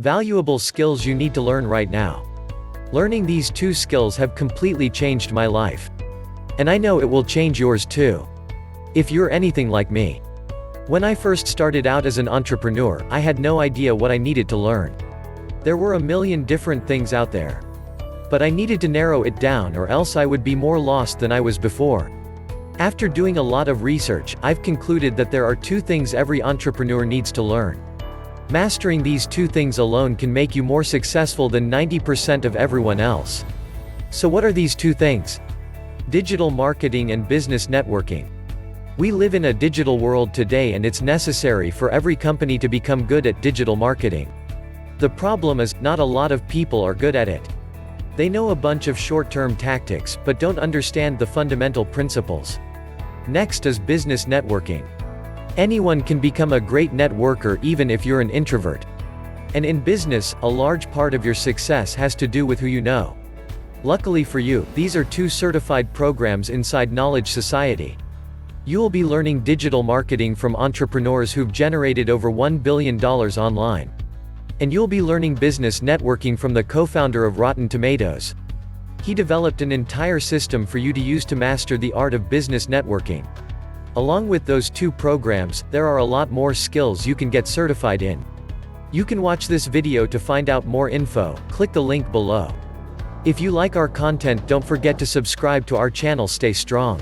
Valuable skills you need to learn right now. Learning these 2 skills have completely changed my life. And I know it will change yours too. If you're anything like me. When I first started out as an entrepreneur, I had no idea what I needed to learn. There were a million different things out there. But I needed to narrow it down, or else I would be more lost than I was before. After doing a lot of research, I've concluded that there are 2 things every entrepreneur needs to learn. Mastering these 2 things alone can make you more successful than 90% of everyone else. So what are these 2 things? Digital marketing and business networking. We live in a digital world today, and it's necessary for every company to become good at digital marketing. The problem is, not a lot of people are good at it. They know a bunch of short-term tactics, but don't understand the fundamental principles. Next is business networking. Anyone can become a great networker even if you're an introvert. And in business, a large part of your success has to do with who you know. Luckily for you, these are 2 certified programs inside Knowledge Society. You'll be learning digital marketing from entrepreneurs who've generated over $1 billion online. And you'll be learning business networking from the co-founder of Rotten Tomatoes. He developed an entire system for you to use to master the art of business networking. Along with those 2 programs, there are a lot more skills you can get certified in. You can watch this video to find out more info. Click the link below. If you like our content, don't forget to subscribe to our channel. Stay strong.